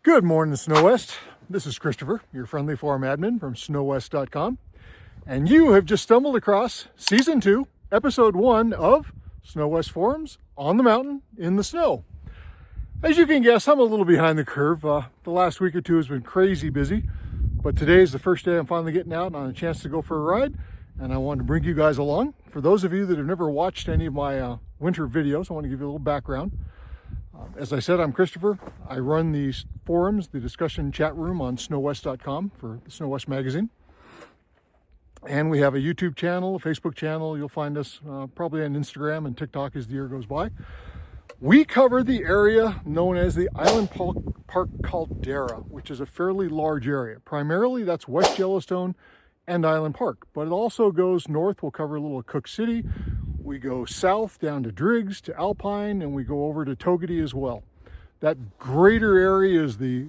Good morning, Snow West. This is Christopher, your friendly forum admin from snowwest.com. And you have just stumbled across Season 2, Episode 1 of Snowest Forums on the mountain in the snow. As you can guess, I'm a little behind the curve. The last week or two has been crazy busy, but today is the first day I'm finally getting out and on a chance to go for a ride, and I wanted to bring you guys along. For those of you that have never watched any of my winter videos, I want to give you a little background. As I said, I'm Christopher. I run these forums, the discussion chat room on snowwest.com for the Snow West magazine. And we have a YouTube channel, a Facebook channel. You'll find us probably on Instagram and TikTok as the year goes by. We cover the area known as the Island Park Caldera, which is a fairly large area. Primarily, that's West Yellowstone and Island Park, but it also goes north. We'll cover a little Cook City. We go south down to Driggs, to Alpine, and we go over to Togety as well. That greater area is the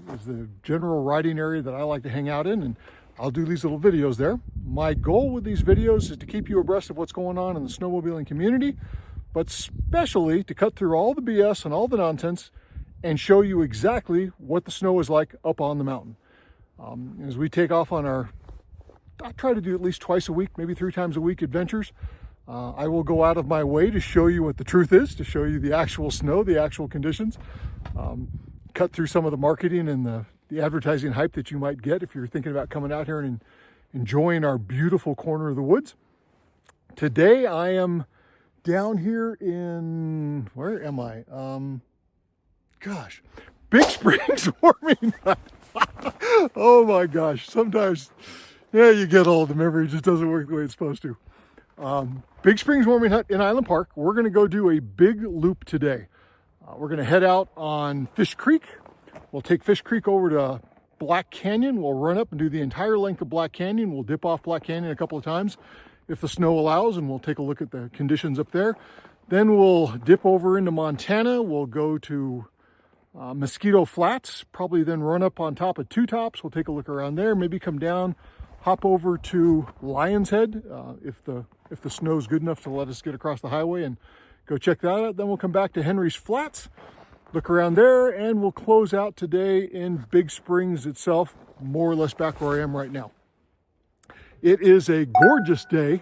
general riding area that I like to hang out in, and I'll do these little videos there. My goal with these videos is to keep you abreast of what's going on in the snowmobiling community, but especially to cut through all the BS and all the nonsense and show you exactly what the snow is like up on the mountain. As we take off on our, I try to do at least twice a week, maybe 3 times a week adventures. I will go out of my way to show you what the truth is, to show you the actual snow, the actual conditions, cut through some of the marketing and the advertising hype that you might get if you're thinking about coming out here and enjoying our beautiful corner of the woods. Today I am down here in, where am I? Big Springs Warming Hut. Oh my gosh, sometimes, yeah, you get old, the memory just doesn't work the way it's supposed to. Big Springs Warming Hut in Island Park. We're going to go do a big loop today. We're going to head out on Fish Creek. We'll take Fish Creek over to Black Canyon. We'll run up and do the entire length of Black Canyon. We'll dip off Black Canyon a couple of times if the snow allows, and we'll take a look at the conditions up there. Then we'll dip over into Montana. We'll go to Mosquito Flats, probably then run up on top of Two Tops. We'll take a look around there, maybe come down, hop over to Lion's Head if the snow's good enough to let us get across the highway and go check that out. Then we'll come back to Henry's Flats, look around there, and we'll close out today in Big Springs itself, more or less back where I am right now. It is a gorgeous day.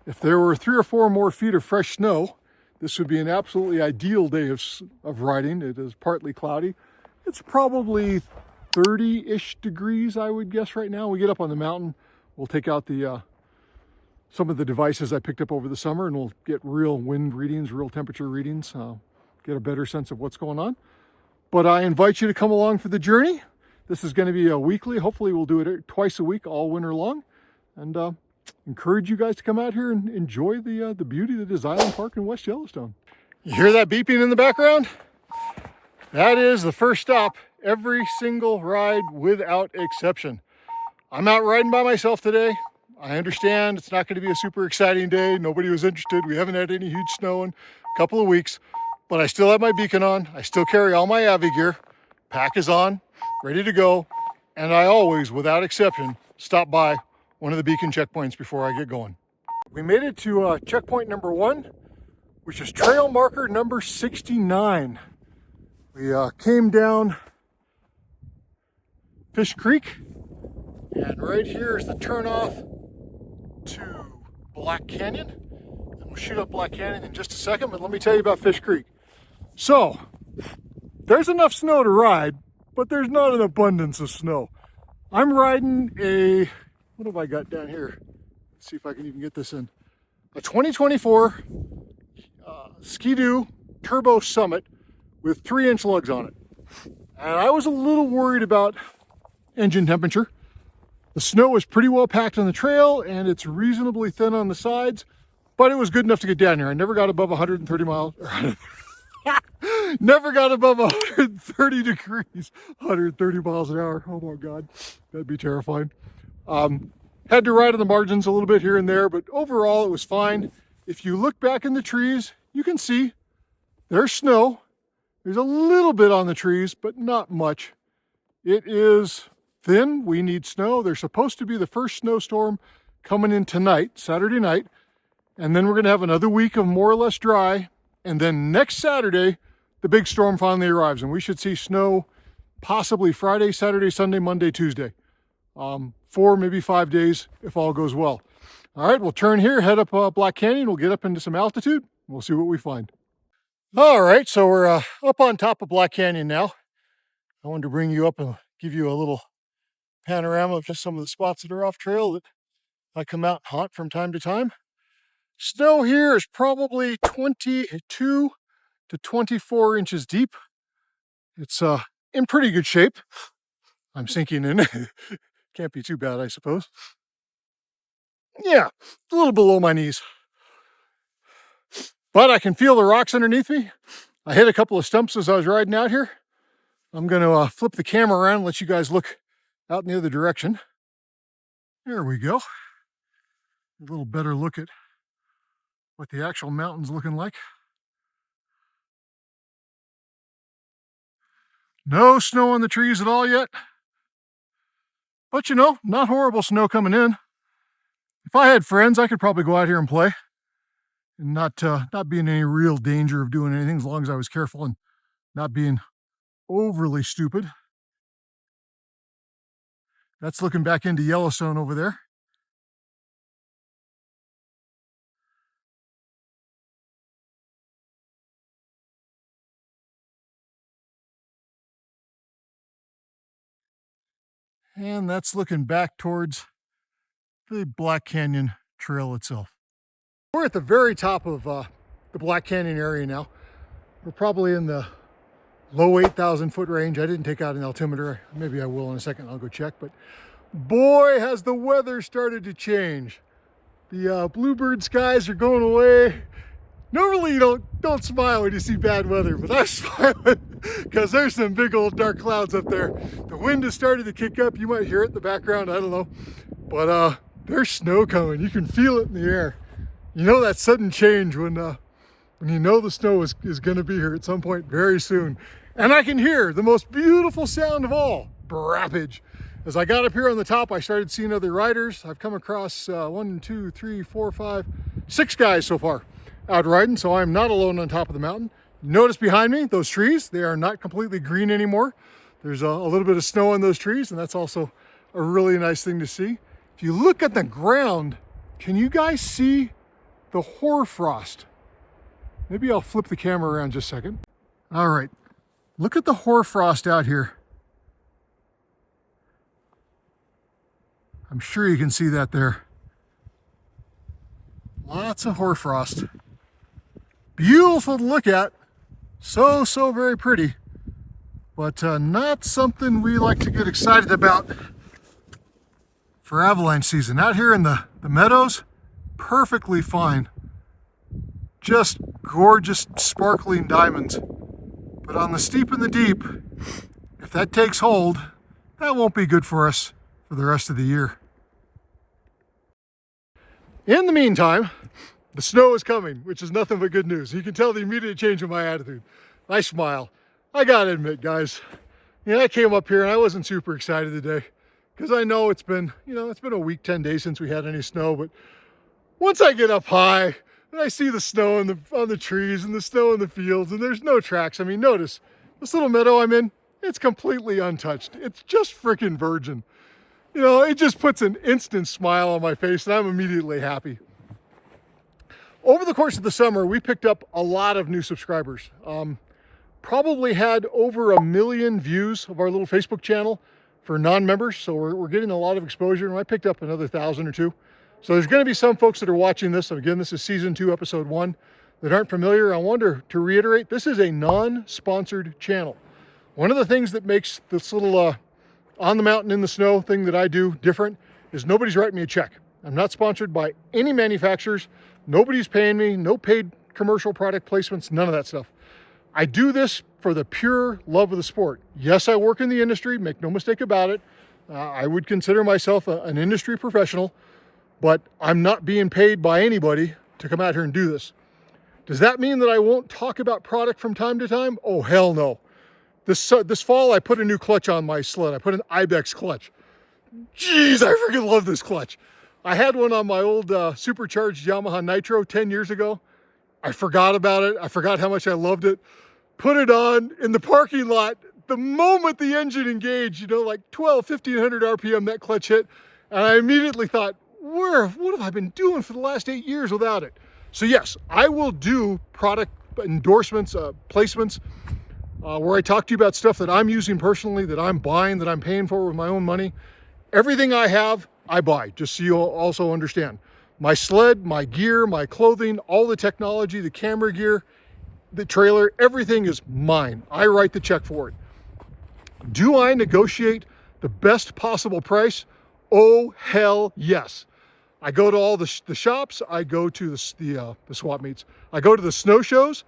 If there were 3 or 4 more feet of fresh snow, this would be an absolutely ideal day of riding. It is partly cloudy. It's probably 30-ish degrees, I would guess, right now. We get up on the mountain, we'll take out some of the devices I picked up over the summer, and we'll get real wind readings, real temperature readings, get a better sense of what's going on. But I invite you to come along for the journey. This is going to be a weekly. Hopefully we'll do it twice a week all winter long, and encourage you guys to come out here and enjoy the beauty that is Island Park in West Yellowstone. You hear that beeping in the background? That is the first stop every single ride without exception. I'm out riding by myself today. I understand it's not going to be a super exciting day. Nobody was interested. We haven't had any huge snow in a couple of weeks, but I still have my beacon on. I still carry all my Avi gear. Pack is on, ready to go. And I always, without exception, stop by one of the beacon checkpoints before I get going. We made it to checkpoint number 1, which is trail marker number 69. We came down Fish Creek, and right here is the turnoff to Black Canyon. And we'll shoot up Black Canyon in just a second, but let me tell you about Fish Creek. So, there's enough snow to ride, but there's not an abundance of snow. I'm riding what have I got down here? Let's see if I can even get this in. A 2024 Ski-Doo Turbo Summit with 3-inch lugs on it. And I was a little worried about engine temperature. The snow is pretty well packed on the trail, and it's reasonably thin on the sides, but it was good enough to get down here. I never got above 130 miles. Never got above 130 degrees, 130 miles an hour. Oh my God, that'd be terrifying. Had to ride on the margins a little bit here and there, but overall it was fine. If you look back in the trees, you can see there's snow. There's a little bit on the trees, but not much. It is thin. We need snow. There's supposed to be the first snowstorm coming in tonight, Saturday night, and then we're going to have another week of more or less dry, and then next Saturday the big storm finally arrives, and we should see snow possibly Friday, Saturday, Sunday, Monday, Tuesday. 4, maybe 5 days if all goes well. All right, we'll turn here, head up Black Canyon. We'll get up into some altitude. We'll see what we find. All right, so we're up on top of Black Canyon now. I wanted to bring you up and give you a little panorama of just some of the spots that are off trail that I come out and haunt from time to time. Snow here is probably 22 to 24 inches deep. It's in pretty good shape. I'm sinking in. Can't be too bad, I suppose. Yeah, a little below my knees. But I can feel the rocks underneath me. I hit a couple of stumps as I was riding out here. I'm going to flip the camera around and let you guys look out in the other direction. There we go. A little better look at what the actual mountain's looking like. No snow on the trees at all yet. But you know, not horrible snow coming in. If I had friends, I could probably go out here and play and not be in any real danger of doing anything, as long as I was careful and not being overly stupid. That's looking back into Yellowstone over there. And that's looking back towards the Black Canyon Trail itself. We're at the very top of the Black Canyon area now. We're probably in the low 8,000 foot range. I didn't take out an altimeter. Maybe I will in a second. I'll go check. But boy, has the weather started to change. The bluebird skies are going away. Normally you don't smile when you see bad weather, but I'm smiling because there's some big old dark clouds up there. The wind has started to kick up. You might hear it in the background, I don't know. But there's snow coming. You can feel it in the air. You know that sudden change when you know the snow is going to be here at some point very soon. And I can hear the most beautiful sound of all, brappage. As I got up here on the top, I started seeing other riders. I've come across 1, 2, 3, 4, 5, 6 guys so far out riding, so I'm not alone on top of the mountain. Notice behind me, those trees, they are not completely green anymore. There's a little bit of snow on those trees, and that's also a really nice thing to see. If you look at the ground, can you guys see the hoarfrost? Maybe I'll flip the camera around just a second. All right, look at the hoarfrost out here. I'm sure you can see that there. Lots of hoarfrost. Beautiful to look at. So very pretty. But not something we like to get excited about for avalanche season. Out here in the meadows, perfectly fine. Just gorgeous sparkling diamonds. But on the steep and the deep, if that takes hold, that won't be good for us for the rest of the year. In the meantime, the snow is coming, which is nothing but good news. You can tell the immediate change in my attitude. I smile. I gotta admit, guys, I came up here and I wasn't super excited today because I know it's been a week, 10 days since we had any snow. But once I get up high and I see the snow on the trees and the snow in the fields and there's no tracks. I mean, notice this little meadow I'm in, it's completely untouched. It's just freaking virgin. It just puts an instant smile on my face and I'm immediately happy. Over the course of the summer, we picked up a lot of new subscribers. Probably had over 1 million views of our little Facebook channel for non-members. So we're getting a lot of exposure, and I picked up another 1,000 or 2. So there's going to be some folks that are watching this. Again, this is season 2, episode 1, that aren't familiar. I wanted to reiterate, this is a non-sponsored channel. One of the things that makes this little on the mountain in the snow thing that I do different is nobody's writing me a check. I'm not sponsored by any manufacturers. Nobody's paying me, no paid commercial product placements, none of that stuff. I do this for the pure love of the sport. Yes, I work in the industry, make no mistake about it. I would consider myself an industry professional, but I'm not being paid by anybody to come out here and do this. Does that mean that I won't talk about product from time to time? Oh, hell no. This fall, I put a new clutch on my sled. I put an Ibex clutch. Jeez, I freaking love this clutch. I had one on my old supercharged Yamaha Nitro 10 years ago. I forgot about it. I forgot how much I loved it. Put it on in the parking lot the moment the engine engaged, you know, like 1,500 RPM, that clutch hit, and I immediately thought, what have I been doing for the last 8 years without it? So yes, I will do product endorsements, placements, where I talk to you about stuff that I'm using personally, that I'm buying, that I'm paying for with my own money. Everything I have, I buy, just so you also understand. My sled, my gear, my clothing, all the technology, the camera gear, the trailer, everything is mine. I write the check for it. Do I negotiate the best possible price? Oh, hell yes. I go to all the shops. I go to the swap meets. I go to the snow shows.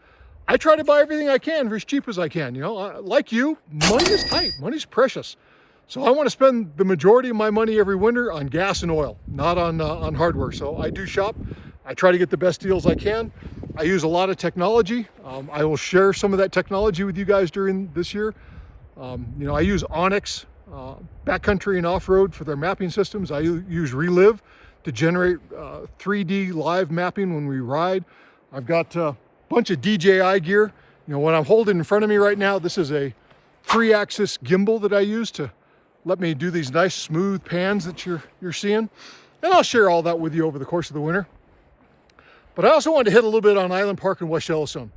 I try to buy everything I can for as cheap as I can. You know, like you, money is tight. Money's precious. So I want to spend the majority of my money every winter on gas and oil, not on hardware. So I do shop. I try to get the best deals I can. I use a lot of technology. I will share some of that technology with you guys during this year. You know, I use Onyx, backcountry and off-road for their mapping systems. I use Relive to generate 3D live mapping when we ride. I've got a bunch of DJI gear. You know, what I'm holding in front of me right now, this is a 3-axis gimbal that I use to let me do these nice smooth pans that you're seeing. And I'll share all that with you over the course of the winter. But I also wanted to hit a little bit on Island Park in West Yellowstone.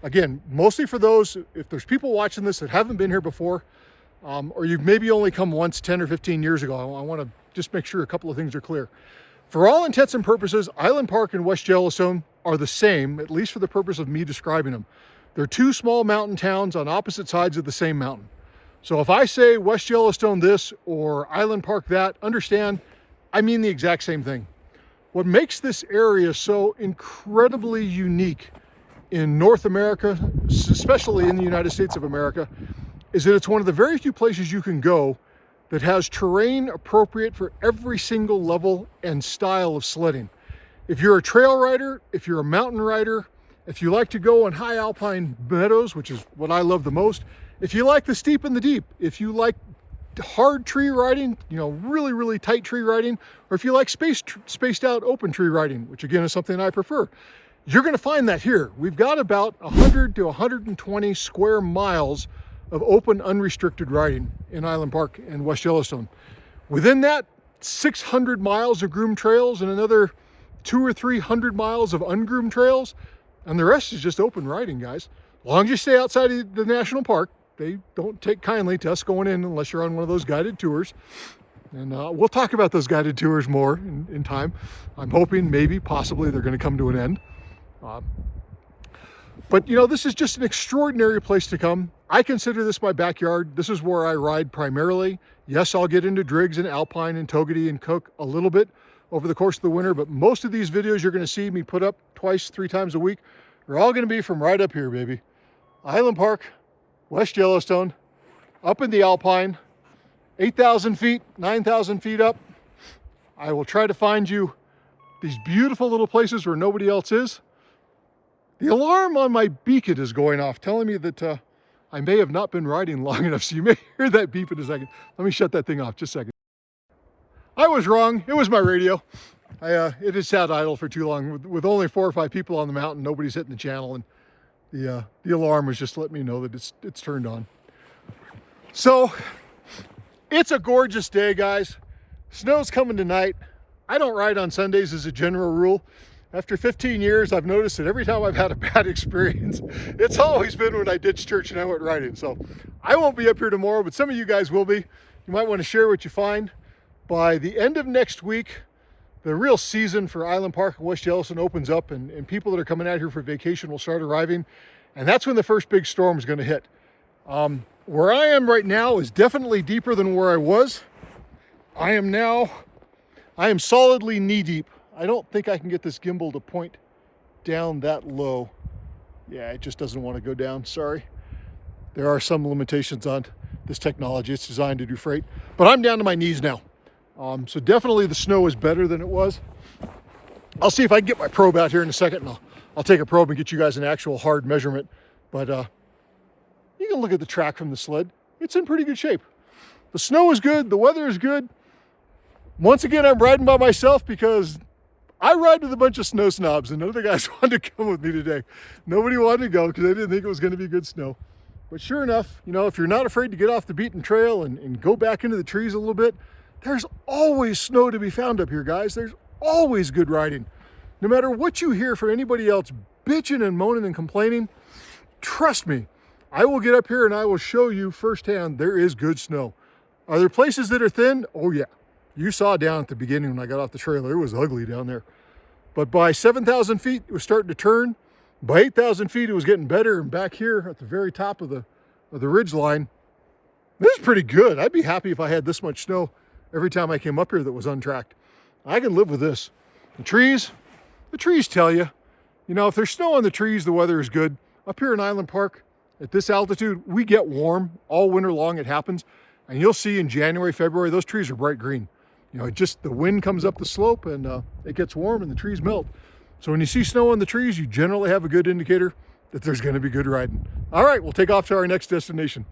Again, mostly for those, if there's people watching this that haven't been here before, or you've maybe only come once 10 or 15 years ago, I want to just make sure a couple of things are clear. For all intents and purposes, Island Park and West Yellowstone are the same, at least for the purpose of me describing them. They're two small mountain towns on opposite sides of the same mountain. So if I say West Yellowstone this or Island Park that, understand, I mean the exact same thing. What makes this area so incredibly unique in North America, especially in the United States of America, is that it's one of the very few places you can go that has terrain appropriate for every single level and style of sledding. If you're a trail rider, if you're a mountain rider, if you like to go on high alpine meadows, which is what I love the most, if you like the steep and the deep, if you like hard tree riding, you know, really, really tight tree riding, or if you like spaced out open tree riding, which again is something I prefer, you're going to find that here. We've got about 100 to 120 square miles of open, unrestricted riding in Island Park and West Yellowstone. Within that, 600 miles of groomed trails and another 200 or 300 miles of ungroomed trails, and the rest is just open riding, guys. As long as you stay outside of the national park, they don't take kindly to us going in unless you're on one of those guided tours. And we'll talk about those guided tours more in time. I'm hoping, maybe, possibly, they're going to come to an end. But, you know, this is just an extraordinary place to come. I consider this my backyard. This is where I ride primarily. Yes, I'll get into Driggs and Alpine and Togedy and Cook a little bit over the course of the winter, but most of these videos you're going to see me put up twice, 3 times a week are all going to be from right up here, baby. Island Park, West Yellowstone, up in the Alpine, 8,000 feet, 9,000 feet up. I will try to find you these beautiful little places where nobody else is. The alarm on my beacon is going off, telling me that I may have not been riding long enough, so you may hear that beep in a second. Let me shut that thing off, just a second. I was wrong, it was my radio. It has sat idle for too long. With only 4 or 5 people on the mountain, nobody's hitting the channel, and the alarm was just letting me know that it's turned on. So, it's a gorgeous day, guys. Snow's coming tonight. I don't ride on Sundays as a general rule. After 15 years, I've noticed that every time I've had a bad experience, it's always been when I ditched church and I went riding. So I won't be up here tomorrow, but some of you guys will be. You might want to share what you find. By the end of next week, the real season for Island Park and West Yellowstone opens up, and people that are coming out here for vacation will start arriving. And that's when the first big storm is going to hit. Where I am right now is definitely deeper than where I was. I am solidly knee deep. I don't think I can get this gimbal to point down that low. Yeah, it just doesn't want to go down, sorry. There are some limitations on this technology. It's designed to do freight, but I'm down to my knees now. So definitely the snow is better than it was. I'll see if I can get my probe out here in a second, and I'll take a probe and get you guys an actual hard measurement. But you can look at the track from the sled. It's in pretty good shape. The snow is good, the weather is good. Once again, I'm riding by myself because I ride with a bunch of snow snobs, and none of the guys wanted to come with me today. Nobody wanted to go because they didn't think it was going to be good snow. But sure enough, you know, if you're not afraid to get off the beaten trail and go back into the trees a little bit, there's always snow to be found up here, guys. There's always good riding. No matter what you hear from anybody else bitching and moaning and complaining, trust me, I will get up here and I will show you firsthand there is good snow. Are there places that are thin? Oh yeah. You saw down at the beginning when I got off the trailer, it was ugly down there. But by 7,000 feet, it was starting to turn. By 8,000 feet, it was getting better. And back here at the very top of the ridge line, this is pretty good. I'd be happy if I had this much snow every time I came up here that was untracked. I can live with this. The trees tell you, you know, if there's snow on the trees, the weather is good. Up here in Island Park, at this altitude, we get warm all winter long. It happens. And you'll see in January, February, those trees are bright green. You know, just the wind comes up the slope and it gets warm and the trees melt. So when you see snow on the trees, you generally have a good indicator that there's going to be good riding. All right, we'll take off to our next destination.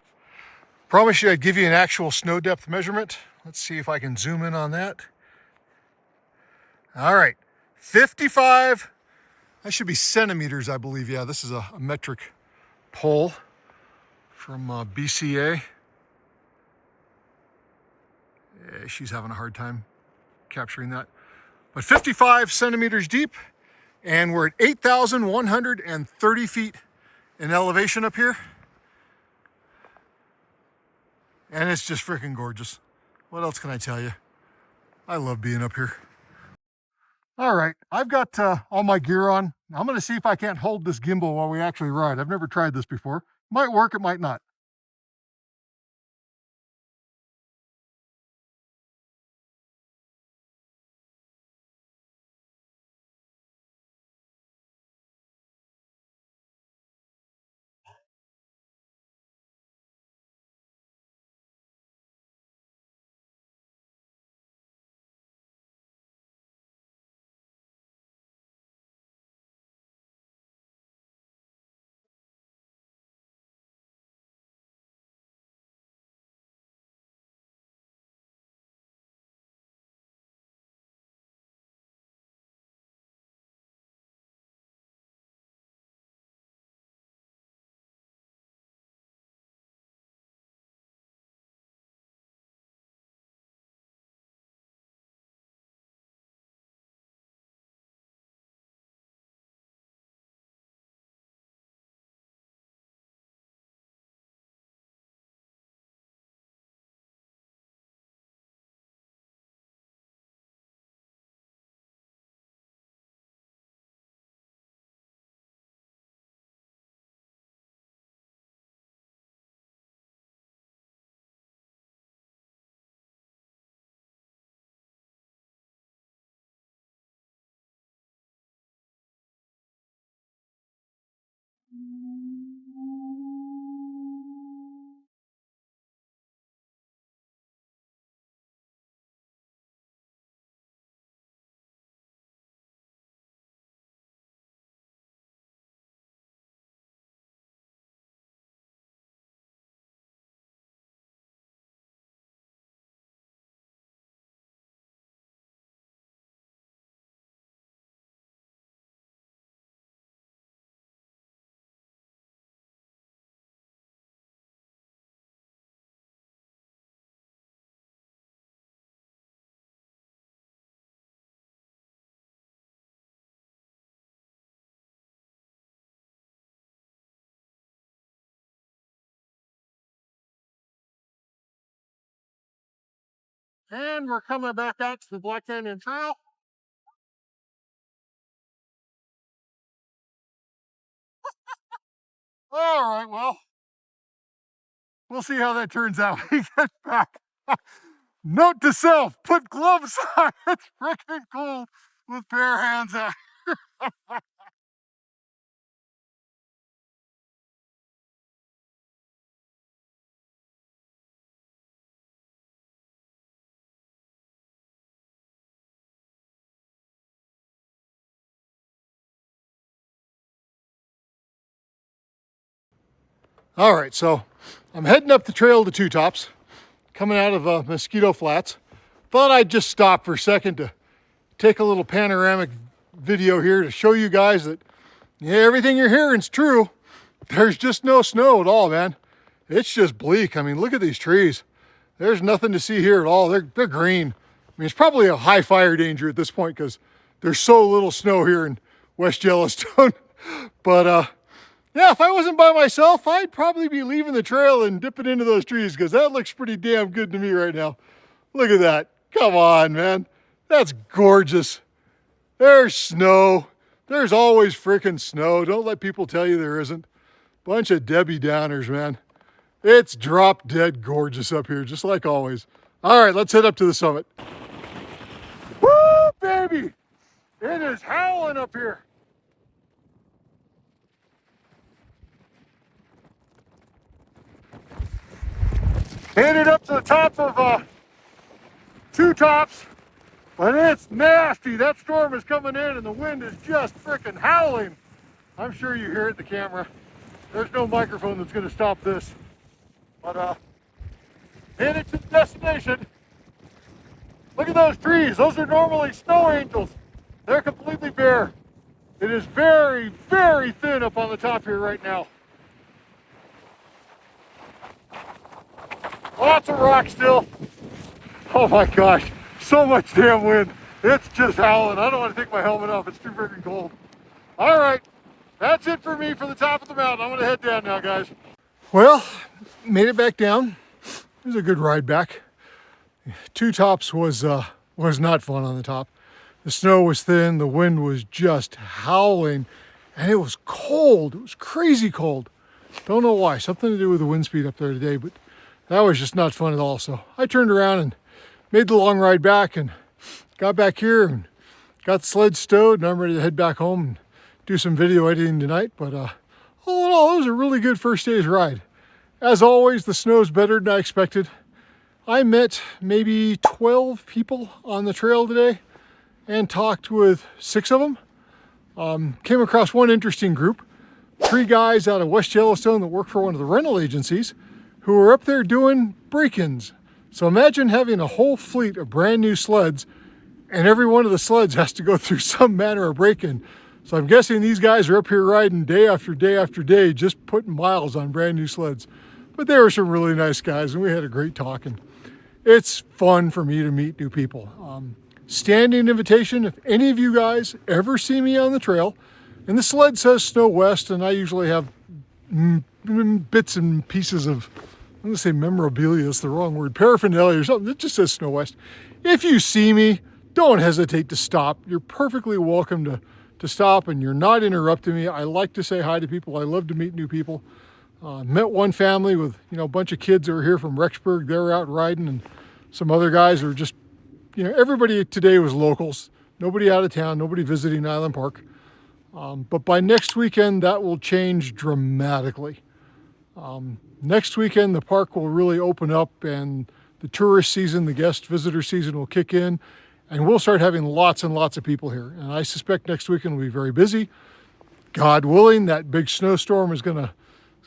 Promise you I'd give you an actual snow depth measurement. Let's see if I can zoom in on that. All right, 55, that should be centimeters, I believe. Yeah, this is a metric pole from BCA. Yeah, she's having a hard time capturing that. But 55 centimeters deep, and we're at 8,130 feet in elevation up here. And it's just freaking gorgeous. What else can I tell you? I love being up here. All right, I've got all my gear on. I'm gonna see if I can't hold this gimbal while we actually ride. I've never tried this before. Might work, it might not. And we're coming back out to the Black Canyon Trail. All right, well, we'll see how that turns out when we get back. Note to self, put gloves on. It's freaking cold with bare hands out. All right, so I'm heading up the trail to Two Tops, coming out of Mosquito Flats. Thought I'd just stop for a second to take a little panoramic video here to show you guys that, yeah, everything you're hearing is true. There's just no snow at all, man. it's just bleak. I mean, look at these trees. There's nothing to see here at all. They're green. I mean, it's probably a high fire danger at this point because there's so little snow here in West Yellowstone. But yeah, if I wasn't by myself, I'd probably be leaving the trail and dipping into those trees because that looks pretty damn good to me right now. Look at that. Come on, man. That's gorgeous. There's snow. There's always freaking snow. Don't let people tell you there isn't. Bunch of Debbie Downers, man. It's drop dead gorgeous up here, just like always. All right, let's head up to the summit. Woo, baby! It is howling up here. Headed up to the top of Two Tops, but it's nasty. That storm is coming in and the wind is just freaking howling. I'm sure you hear it in the camera. There's no microphone that's gonna stop this. But headed to the destination. Look at those trees. Those are normally snow angels. They're completely bare. It is very, very thin up on the top here right now. Lots of rock still. Oh my gosh, so much damn wind. It's just howling. I don't want to take my helmet off. It's too freaking cold. All right, that's it for me for the top of the mountain. I'm gonna head down now, guys. Well, made it back down. It was a good ride back. Two Tops was not fun on the top. The snow was thin, the wind was just howling, and it was cold. It was crazy cold. Don't know why. Something to do with the wind speed up there today, but that was just not fun at all. So I turned around and made the long ride back and got back here and got the sled stowed, and I'm ready to head back home and do some video editing tonight. But all in all, it was a really good first day's ride. As always, the snow's better than I expected. I met maybe 12 people on the trail today and talked with 6 of them. Came across one interesting group, 3 guys out of West Yellowstone that work for one of the rental agencies who were up there doing break-ins. So imagine having a whole fleet of brand new sleds and every one of the sleds has to go through some manner of break-in. So I'm guessing these guys are up here riding day after day after day, just putting miles on brand new sleds. But they were some really nice guys and we had a great talk. And it's fun for me to meet new people. Standing invitation, if any of you guys ever see me on the trail, and the sled says Snow West, and I usually have bits and pieces of, I'm gonna say memorabilia, is the wrong word, paraphernalia or something, it just says Snow West. If you see me, don't hesitate to stop. You're perfectly welcome to stop, and you're not interrupting me. I like to say hi to people. I love to meet new people. Met one family with, a bunch of kids that were here from Rexburg. They were out riding, and some other guys were just, everybody today was locals. Nobody out of town, nobody visiting Island Park. But by next weekend, that will change dramatically. Next weekend, the park will really open up and the tourist season, the guest visitor season will kick in, and we'll start having lots and lots of people here. And I suspect next weekend will be very busy. God willing, that big snowstorm is gonna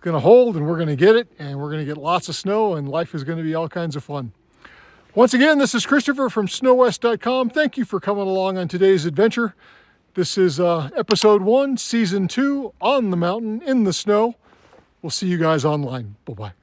hold, and we're gonna get it, and we're gonna get lots of snow, and life is gonna be all kinds of fun. Once again, this is Christopher from snowwest.com. Thank you for coming along on today's adventure. This is episode 1, season 2, on the mountain, in the snow. We'll see you guys online. Bye-bye.